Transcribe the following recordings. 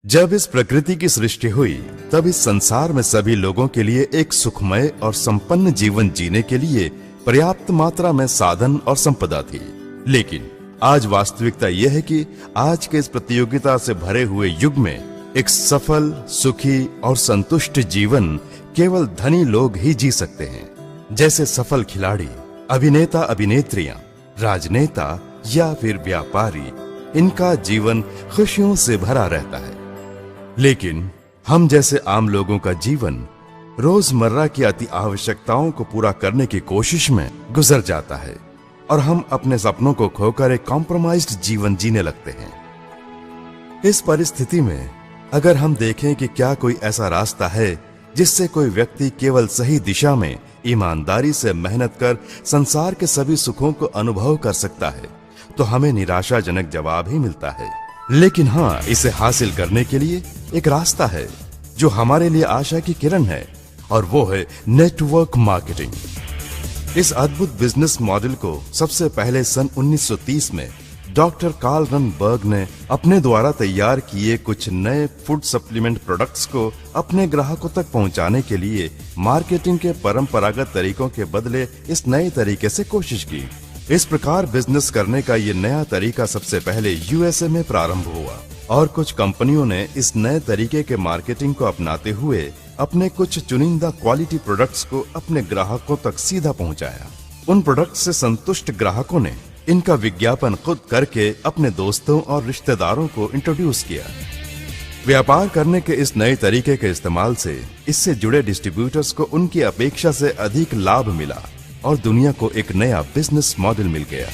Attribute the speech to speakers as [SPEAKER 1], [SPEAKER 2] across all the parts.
[SPEAKER 1] जब इस प्रकृति की सृष्टि हुई तब इस संसार में सभी लोगों के लिए एक सुखमय और संपन्न जीवन जीने के लिए पर्याप्त मात्रा में साधन और संपदा थी। लेकिन आज वास्तविकता यह है कि आज के इस प्रतियोगिता से भरे हुए युग में एक सफल, सुखी और संतुष्ट जीवन केवल धनी लोग ही जी सकते हैं। जैसे सफल खिलाड़ी, अभिनेता, अभिनेत्रियां, राजनेता या फिर व्यापारी, इनका जीवन खुशियों से भरा रहता है। लेकिन हम जैसे आम लोगों का जीवन रोजमर्रा की अति आवश्यकताओं को पूरा करने की कोशिश में गुजर जाता है और हम अपने सपनों को खोकर एक कॉम्प्रोमाइज्ड जीवन जीने लगते हैं। इस परिस्थिति में अगर हम देखें कि क्या कोई ऐसा रास्ता है जिससे कोई व्यक्ति केवल सही दिशा में ईमानदारी से मेहनत कर संसार के सभी सुखों को अनुभव कर सकता है, तो हमें निराशाजनक जवाब ही मिलता है। लेकिन हाँ, इसे हासिल करने के लिए एक रास्ता है जो हमारे लिए आशा की किरण है, और वो है नेटवर्क मार्केटिंग। इस अद्भुत बिजनेस मॉडल को सबसे पहले सन 1930 में डॉक्टर कार्ल रनबर्ग ने अपने द्वारा तैयार किए कुछ नए फूड सप्लीमेंट प्रोडक्ट्स को अपने ग्राहकों तक पहुंचाने के लिए मार्केटिंग के परंपरागत तरीकों के बदले इस नए तरीके से कोशिश की। इस प्रकार बिजनेस करने का ये नया तरीका सबसे पहले यूएसए में प्रारंभ हुआ और कुछ कंपनियों ने इस नए तरीके के मार्केटिंग को अपनाते हुए अपने कुछ चुनिंदा क्वालिटी प्रोडक्ट्स को अपने ग्राहकों तक सीधा पहुंचाया। उन प्रोडक्ट्स से संतुष्ट ग्राहकों ने इनका विज्ञापन खुद करके अपने दोस्तों और रिश्तेदारों को इंट्रोड्यूस किया। व्यापार करने के इस नए तरीके के इस्तेमाल से इससे जुड़े डिस्ट्रीब्यूटर्स को उनकी अपेक्षा से अधिक लाभ मिला और दुनिया को एक नया बिजनेस मॉडल मिल गया।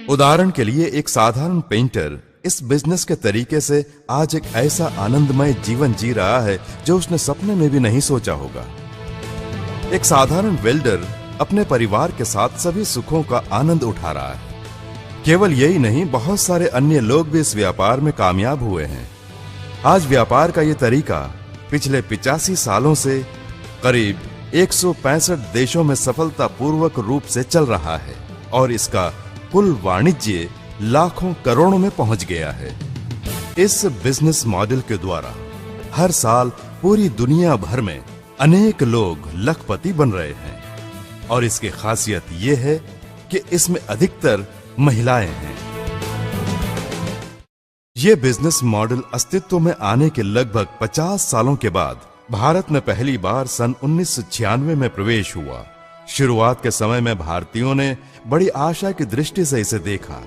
[SPEAKER 1] उदाहरण के लिए एक साधारण पेंटर इस बिजनेस के तरीके से आज एक ऐसा आनंदमय जीवन जी रहा है जो उसने सपने में भी नहीं सोचा होगा। एक साधारण वेल्डर अपने परिवार के साथ सभी सुखों का आनंद उठा रहा है। केवल यही नहीं, बहुत सारे अन्य लोग भी इस व्यापार में कामयाब हुए हैं। आज व्यापार का ये तरीका पिछले 85 सालों से करीब 165 देशों में सफलतापूर्वक रूप से चल रहा है और इसका कुल वाणिज्य लाखों करोड़ों में पहुंच गया है। इस बिजनेस मॉडल के द्वारा हर साल पूरी दुनिया भर में अनेक लोग लखपति बन रहे हैं और इसकी खासियत यह है कि इसमें अधिकतर महिलाएं हैं। यह बिजनेस मॉडल अस्तित्व में आने के लगभग 50 सालों के बाद भारत में पहली बार सन 1996 में प्रवेश हुआ। शुरुआत के समय में भारतीयों ने बड़ी आशा की दृष्टि से इसे देखा।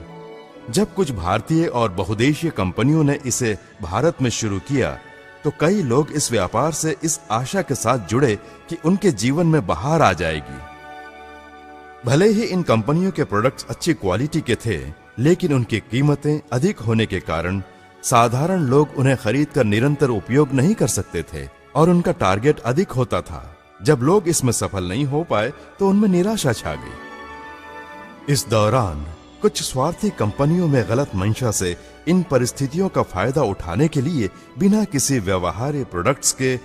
[SPEAKER 1] जब कुछ भारतीय और बहुदेशीय कंपनियों ने इसे भारत में शुरू किया तो कई लोग इस व्यापार से इस आशा के साथ जुड़े कि उनके जीवन में बहार आ जाएगी। भले ही इन कंपनियों के प्रोडक्ट्स अच्छी क्वालिटी के थे, लेकिन उनकी कीमतें अधिक होने के कारण साधारण लोग उन्हें खरीदकर निरंतर उपयोग नहीं कर सकते थे और उनका टारगेट अधिक होता था। जब लोग इसमें सफल नहीं हो पाए तो उनमें निराशा छा गई। इस दौरान कुछ स्वार्थी कंपनियों में गलत मंशा से इन परिस्थितियों का फायदा उठाने के लिए बिना किसी व्यवहार्य प्रोडक्ट्स के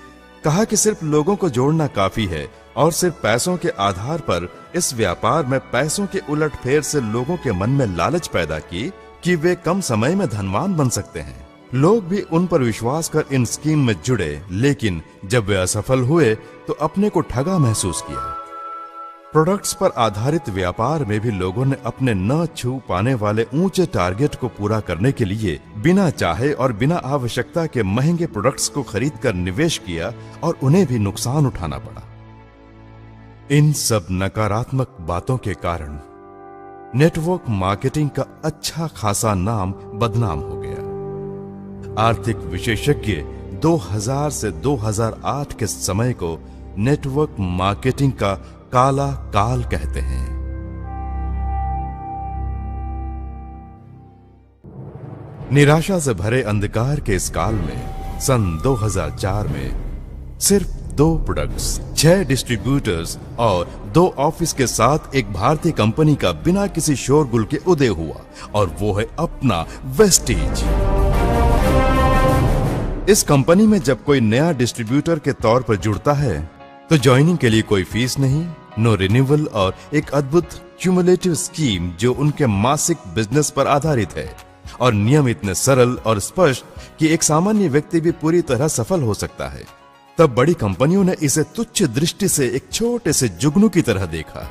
[SPEAKER 1] कहा कि सिर्फ लोगों को जोड़ना काफी है और सिर्फ पैसों के आधार पर इस व्यापार में पैसों के उलटफेर से लोगों के मन में लालच पैदा की कि वे कम समय में धनवान बन सकते हैं। लोग भी उन पर विश्वास कर इन स्कीम में जुड़े, लेकिन जब वे असफल हुए तो अपने को ठगा महसूस किया। प्रोडक्ट्स पर आधारित व्यापार में भी लोगों ने अपने न छू पाने वाले ऊंचे टारगेट को पूरा करने के लिए बिना चाहे और बिना आवश्यकता के महंगे प्रोडक्ट्स को खरीदकर निवेश किया और उन्हें भी नुकसान उठाना पड़ा। इन सब नकारात्मक बातों के कारण नेटवर्क मार्केटिंग का अच्छा खासा नाम बदनाम हो गया। आर्थिक विशेषज्ञ 2000 से 2008 के समय को नेटवर्क मार्केटिंग का काला काल कहते हैं। निराशा से भरे अंधकार के इस काल में सन 2004 में सिर्फ 2 प्रोडक्ट्स, 6 डिस्ट्रीब्यूटर्स और 2 ऑफिस के साथ एक भारतीय कंपनी का बिना किसी शोरगुल के उदय हुआ और वो है अपना वेस्टीज। इस कंपनी में जब कोई नया डिस्ट्रीब्यूटर के तौर पर जुड़ता है तो ज्वाइनिंग के लिए कोई फीस नहीं, नो रिन्यूअल और एक अद्भुत क्यूमुलेटिव स्कीम जो उनके मासिक बिजनेस पर आधारित है। और नियम इतने सरल और स्पष्ट कि एक सामान्य व्यक्ति भी पूरी तरह सफल हो सकता है, तब बड़ी कंपनियों ने इसे तुच्छ दृष्टि से एक छोटे से जुगनू की तरह देखा।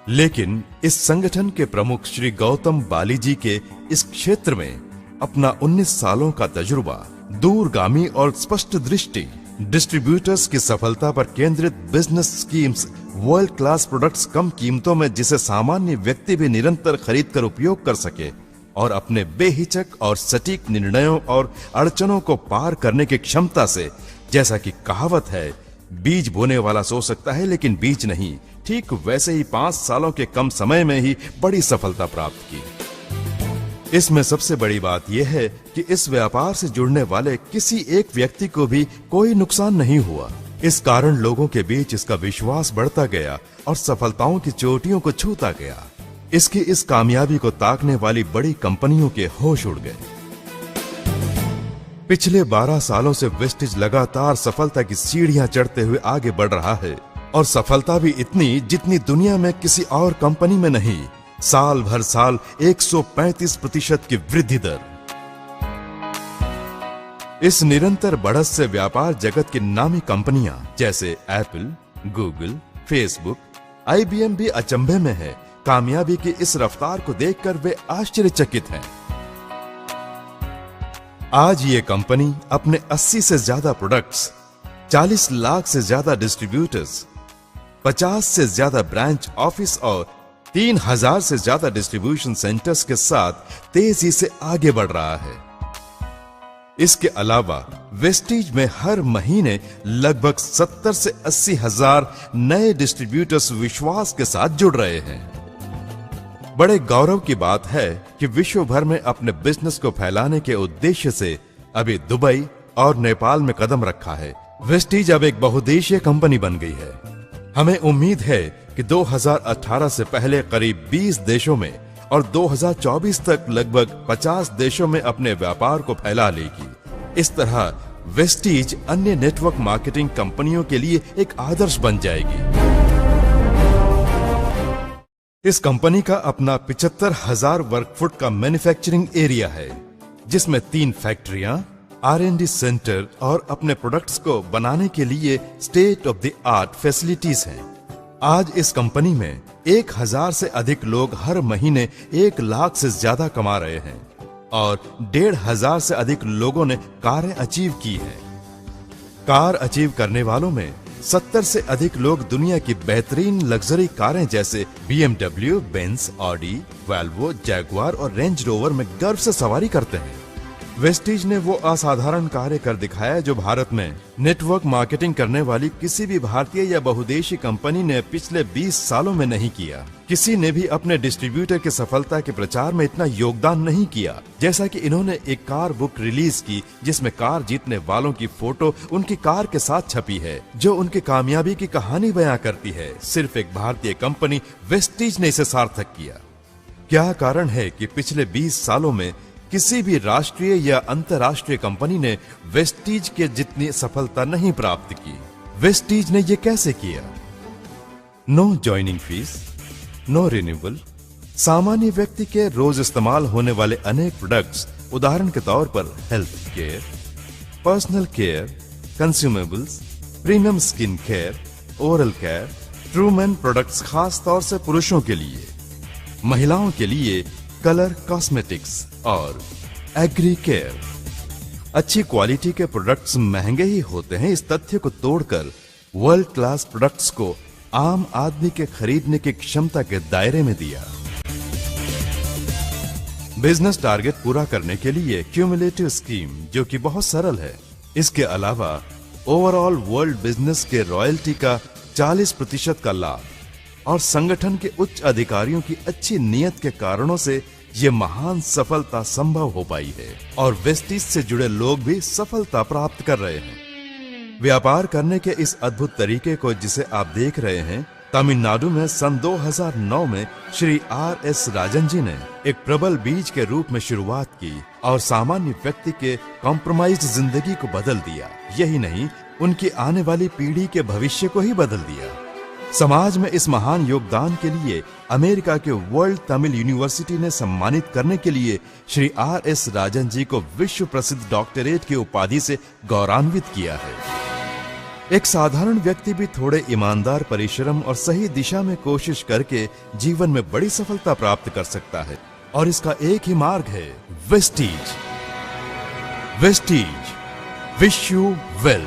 [SPEAKER 1] लेकिन इस संगठन के प्रमुख श्री गौतम बालीजी के इस क्षेत्र में अपना 19 सालों का तजुर्बा, दूरगामी और स्पष्ट दृष्टि, डिस्ट्रीब्यूटर्स की सफलता पर केंद्रित business schemes, world class products कम कीमतों में जिसे सामान्य व्यक्ति भी निरंतर खरीद कर उपयोग कर सके, और अपने बेहिचक और सटीक निर्णयों और अड़चनों को पार करने की क्षमता से, जैसा कि कहावत है, बीज बोने वाला सो सकता है लेकिन बीज नहीं, ठीक वैसे ही 5 सालों के कम समय में ही बड़ी सफलता प्राप्त की। इसमें सबसे बड़ी बात यह है कि इस व्यापार से जुड़ने वाले किसी एक व्यक्ति को भी कोई नुकसान नहीं हुआ। इस कारण लोगों के बीच इसका विश्वास बढ़ता गया और सफलताओं की चोटियों को छूता गया। इसकी इस कामयाबी को ताकने वाली बड़ी कंपनियों के होश उड़ गए। पिछले 12 सालों से वेस्टिज लगातार सफलता की सीढ़ियां चढ़ते हुए आगे बढ़ रहा है, और सफलता भी इतनी जितनी दुनिया में किसी और कंपनी में नहीं। साल भर साल 135% की वृद्धि दर। इस निरंतर बढ़त से व्यापार जगत की नामी कंपनियां जैसे एप्पल, गूगल, फेसबुक, IBM भी अचंभे में है। कामयाबी की इस रफ्तार को देखकर वे आश्चर्यचकित हैं। आज ये कंपनी अपने 80 से ज्यादा प्रोडक्ट्स, 40 लाख से ज्यादा डिस्ट्रीब्यूटर्स, 50 से ज्यादा ब्रांच ऑफिस और 3000 से ज्यादा डिस्ट्रीब्यूशन सेंटर्स के साथ तेजी से आगे बढ़ रहा है। इसके अलावा वेस्टीज में हर महीने लगभग 70 से 80 हजार नए डिस्ट्रीब्यूटर्स विश्वास के साथ जुड़ रहे हैं। बड़े गौरव की बात है कि विश्व भर में अपने बिजनेस को फैलाने के उद्देश्य से अभी दुबई और नेपाल में कदम रखा है। वेस्टीज अब एक बहुदेशीय कंपनी बन गई है। हमें उम्मीद है कि 2018 से पहले करीब 20 देशों में और 2024 तक लगभग 50 देशों में अपने व्यापार को फैला लेगी। इस तरह वेस्टीज अन्य नेटवर्क मार्केटिंग कंपनियों के लिए एक आदर्श बन जाएगी। इस कंपनी का अपना 75,000 वर्ग फुट का मैन्युफैक्चरिंग एरिया है, जिसमें 3 फैक्ट्रियां, R&D सेंटर और अपने प्रोडक्ट्स को बनाने के लिए state of the art facilities हैं। आज इस कंपनी में 1000 से अधिक लोग हर महीने 1 लाख से ज्यादा कमा रहे हैं और 1500 से अधिक लोगों ने कारें अचीव की हैं। कार अचीव करने वालों में 70 से अधिक लोग दुनिया की बेहतरीन लग्जरी कारें जैसे BMW, Benz, Audi, Volvo, Jaguar और रेंज रोवर में गर्व से सवारी करते हैं। वेस्टीज ने वो असाधारण कार्य कर दिखाया जो भारत में नेटवर्क मार्केटिंग करने वाली किसी भी भारतीय या बहुदेशी कंपनी ने पिछले 20 सालों में नहीं किया। किसी ने भी अपने डिस्ट्रीब्यूटर की सफलता के प्रचार में इतना योगदान नहीं किया जैसा कि इन्होंने एक कार बुक रिलीज की, जिसमें कार जीतने वालों की फोटो उनकी कार के साथ छपी है, जो उनकी कामयाबी की कहानी बयां करती है। सिर्फ एक भारतीय कंपनी वेस्टीज ने इसे सार्थक किया। क्या कारण है कि पिछले 20 सालों में किसी भी राष्ट्रीय या अंतर्राष्ट्रीय कंपनी ने वेस्टीज के जितनी सफलता नहीं प्राप्त की? वेस्टीज ने यह कैसे किया? No joining fees, no renewal, सामान्य व्यक्ति के रोज इस्तेमाल होने वाले अनेक प्रोडक्ट्स, उदाहरण के तौर पर health care, personal care, consumables, premium skin care, oral care, ट्रूमैन प्रोडक्ट्स खास तौर से पुरुषों के लिए, महिलाओं के लिए कलर कॉस्मेटिक्स और एग्री केयर। अच्छी क्वालिटी के प्रोडक्ट्स महंगे ही होते हैं, इस तथ्य को तोड़कर वर्ल्ड क्लास प्रोडक्ट्स को आम आदमी के खरीदने की क्षमता के दायरे में दिया। बिजनेस टारगेट पूरा करने के लिए क्यूमुलेटिव स्कीम, जो कि बहुत सरल है। इसके अलावा ओवरऑल वर्ल्ड बिजनेस के रॉयल्टी का 40% का लाभ और संगठन के उच्च अधिकारियों की अच्छी नीयत के कारणों से ये महान सफलता संभव हो पाई है और वेस्टीज से जुड़े लोग भी सफलता प्राप्त कर रहे हैं। व्यापार करने के इस अद्भुत तरीके को जिसे आप देख रहे हैं, तमिलनाडु में सन 2009 में श्री R.S. राजन जी ने एक प्रबल बीज के रूप में शुरुआत की और सामान्य व्यक्ति के कॉम्प्रोमाइज्ड जिंदगी को बदल दिया। यही नहीं, उनकी आने वाली पीढ़ी के भविष्य को ही बदल दिया। समाज में इस महान योगदान के लिए अमेरिका के वर्ल्ड तमिल यूनिवर्सिटी ने सम्मानित करने के लिए श्री R.S. राजन जी को विश्व प्रसिद्ध डॉक्टरेट की उपाधि से गौरवान्वित किया है। एक साधारण व्यक्ति भी थोड़े ईमानदार परिश्रम और सही दिशा में कोशिश करके जीवन में बड़ी सफलता प्राप्त कर सकता है, और इसका एक ही मार्ग है Vestige. Vestige, wish you well.